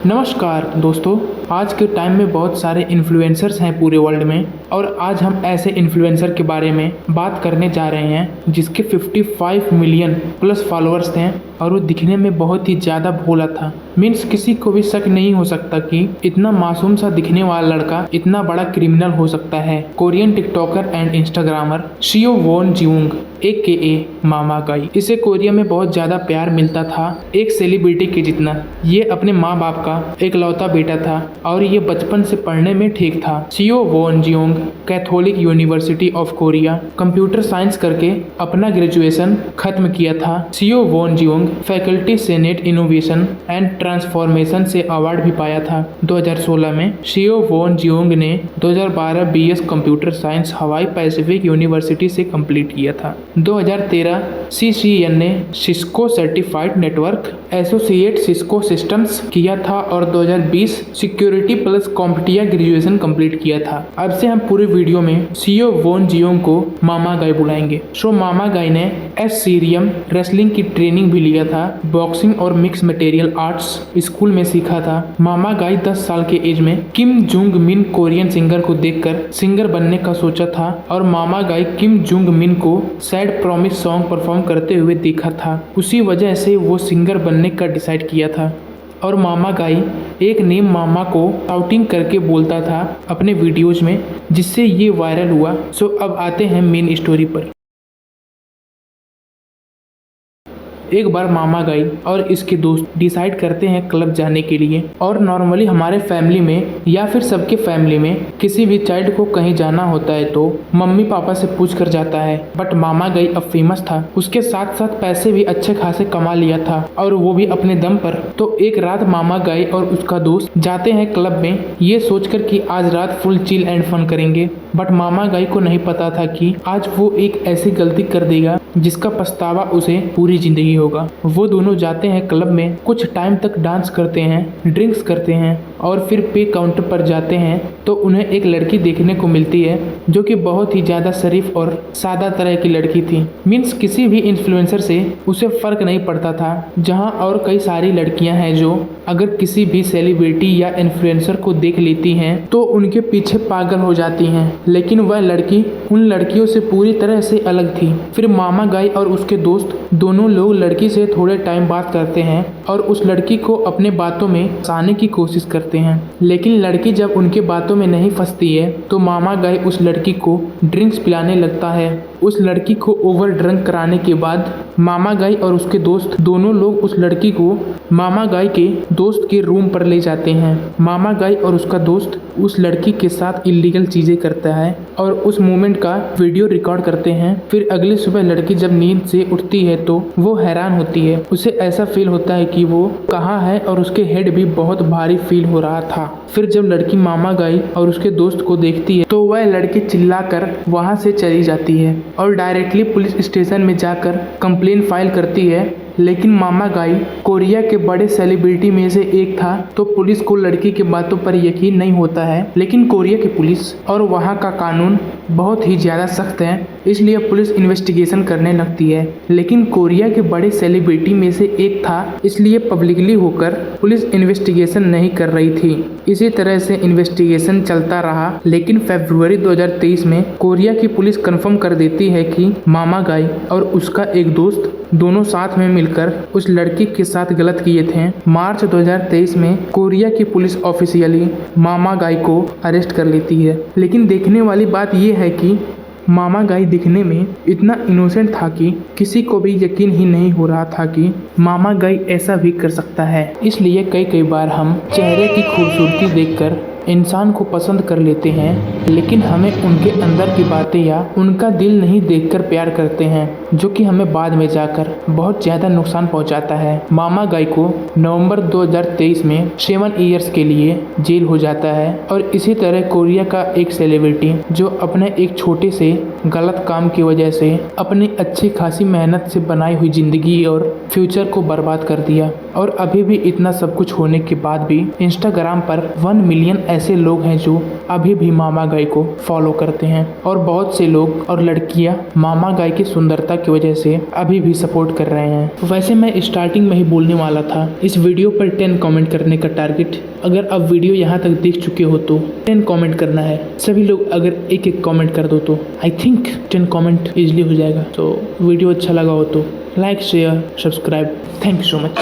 नमस्कार दोस्तों। आज के टाइम में बहुत सारे इन्फ्लुएंसर्स हैं पूरे वर्ल्ड में, और आज हम ऐसे इन्फ्लुएंसर के बारे में बात करने जा रहे हैं जिसके 55 मिलियन प्लस फॉलोअर्स थे और वो दिखने में बहुत ही ज़्यादा भोला था। मीन्स किसी को भी शक नहीं हो सकता कि इतना मासूम सा दिखने वाला लड़का इतना बड़ा क्रिमिनल हो सकता है। Korean TikToker and Instagrammer Seo Won Jeong AKA mama guy, इसे कोरिया में बहुत ज़्यादा प्यार मिलता था, एक सेलिब्रिटी के जितना। ये अपने माँ बाप का एकलौता बेटा था और ये बचपन से पढ़ने में ठीक था। Seo Won Jeong Catholic University of Korea computer science करके अपना ग्रेजुएशन खत्म किया था। Seo Won Jeong faculty senate innovation and transformation से अवार्ड भी पाया था 2016 में। शियो वॉन जियोंग ने 2012 BS कंप्यूटर साइंस हवाई पैसिफिक यूनिवर्सिटी से कंप्लीट किया था। 2013 CCN ने Cisco certified network associate Cisco systems किया था और 2020 सिक्योरिटी प्लस कॉम्पिटिया ग्रेजुएशन कंप्लीट किया था। अब से हम पूरे वीडियो में शियो वॉन जियोंग को मामा गाई बुलाएंगे। सो मामा गाई ने सीरियम रेसलिंग की ट्रेनिंग भी लिया था, बॉक्सिंग और मिक्स मटेरियल आर्ट्स स्कूल में सीखा था। मामा गाई 10 साल के एज में किम जुंग मिन कोरियन सिंगर को देखकर सिंगर बनने का सोचा था और मामा गाई किम जुंग मिन को सैड प्रॉमिस सॉन्ग परफॉर्म करते हुए देखा था। उसी वजह से वो सिंगर बनने का डिसाइड किया था और मामा गाई एक नेम मामा को आउटिंग करके बोलता था अपने वीडियोज में, जिससे ये वायरल हुआ। सो अब आते हैं मेन स्टोरी पर। एक बार मामा गाई और इसके दोस्त डिसाइड करते हैं क्लब जाने के लिए। और नॉर्मली हमारे फैमिली में या फिर सबके फैमिली में किसी भी चाइल्ड को कहीं जाना होता है तो मम्मी पापा से पूछ कर जाता है। बट मामा गाई अब फेमस था, उसके साथ साथ पैसे भी अच्छे खासे कमा लिया था और वो भी अपने दम पर। तो एक रात मामा गाई और उसका दोस्त जाते हैं क्लब में, ये सोचकर कि आज रात फुल चिल एंड फन करेंगे। बट मामा गाई को नहीं पता था कि आज वो एक ऐसी गलती कर देगा जिसका पछतावा उसे पूरी जिंदगी होगा। वो दोनों जाते हैं क्लब में, कुछ टाइम तक डांस करते हैं, ड्रिंक्स करते हैं और फिर पे काउंटर पर जाते हैं तो उन्हें एक लड़की देखने को मिलती है जो कि बहुत ही ज़्यादा शरीफ और सादा तरह की लड़की थी। मीन्स किसी भी इन्फ्लुएंसर से उसे फ़र्क नहीं पड़ता था। जहां और कई सारी लड़कियां हैं जो अगर किसी भी सेलिब्रिटी या इन्फ्लुएंसर को देख लेती हैं तो उनके पीछे पागल हो जाती हैं, लेकिन वह लड़की उन लड़कियों से पूरी तरह से अलग थी। फिर मामा गाई और उसके दोस्त दोनों लोग लड़की से थोड़े टाइम बात करते हैं और उस लड़की को अपने बातों में फंसाने की कोशिश करते हैं, लेकिन लड़की जब उनके बातों में नहीं फंसती है तो मामा गाई उस लड़की को ड्रिंक्स पिलाने लगता है। उस लड़की को ओवर ड्रंक कराने के बाद मामा गाई और उसके दोस्त दोनों लोग उस लड़की को मामा गाई के दोस्त के रूम पर ले जाते हैं। मामा गाई और उसका दोस्त उस लड़की के साथ इलीगल चीजें करता है और उस मोमेंट का वीडियो रिकॉर्ड करते हैं। फिर अगली सुबह लड़की जब नींद से उठती है तो वो हैरान होती है, उसे ऐसा फील होता है कि वो कहाँ है और उसके हेड भी बहुत भारी फील हो रहा था। फिर जब लड़की मामा गाई और उसके दोस्त को देखती है तो वह लड़की चिल्लाकर वहां से चली जाती है और डायरेक्टली पुलिस स्टेशन में जाकर कंप्लेन फाइल करती है। लेकिन मामा गाई कोरिया के बड़े सेलिब्रिटी में से एक था तो पुलिस को लड़की की बातों पर यकीन नहीं होता है। लेकिन कोरिया की पुलिस और वहाँ का कानून बहुत ही ज़्यादा सख्त है, इसलिए पुलिस इन्वेस्टिगेशन करने लगती है। लेकिन कोरिया के बड़े सेलिब्रिटी में से एक था, इसलिए पब्लिकली होकर पुलिस इन्वेस्टिगेशन नहीं कर रही थी। इसी तरह से इन्वेस्टिगेशन चलता रहा, लेकिन फरवरी 2023 में कोरिया की पुलिस कंफर्म कर देती है कि मामा गाई और उसका एक दोस्त दोनों साथ में मिलकर उस लड़की के साथ गलत किए थे। मार्च 2023 में कोरिया की पुलिस ऑफिशियली मामा गाई को अरेस्ट कर लेती है। लेकिन देखने वाली बात यह है कि मामा गाई दिखने में इतना इनोसेंट था कि किसी को भी यकीन ही नहीं हो रहा था कि मामा गाई ऐसा भी कर सकता है। इसलिए कई बार हम चेहरे की खूबसूरती देखकर इंसान को पसंद कर लेते हैं, लेकिन हमें उनके अंदर की बातें या उनका दिल नहीं देखकर प्यार करते हैं, जो कि हमें बाद में जाकर बहुत ज़्यादा नुकसान पहुंचाता है। मामा गाई को नवंबर 2023 में 7 ईयर्स के लिए जेल हो जाता है। और इसी तरह कोरिया का एक सेलिब्रिटी जो अपने एक छोटे से गलत काम की वजह से अपनी अच्छी खासी मेहनत से बनाई हुई ज़िंदगी और फ्यूचर को बर्बाद कर दिया। और अभी भी इतना सब कुछ होने के बाद भी इंस्टाग्राम पर 1 मिलियन ऐसे लोग हैं जो अभी भी मामा गाय को फॉलो करते हैं और बहुत से लोग और लड़कियां मामा गाय की सुंदरता की वजह से अभी भी सपोर्ट कर रहे हैं। वैसे मैं स्टार्टिंग में ही बोलने वाला था इस वीडियो पर 10 कमेंट करने का टारगेट। अगर अब वीडियो यहाँ तक देख चुके हो तो 10 कमेंट करना है। सभी लोग अगर एक एक कमेंट कर दो तो आई थिंक 10 कमेंट इजीली हो जाएगा। तो वीडियो अच्छा लगा हो तो like share subscribe. Thank you so much.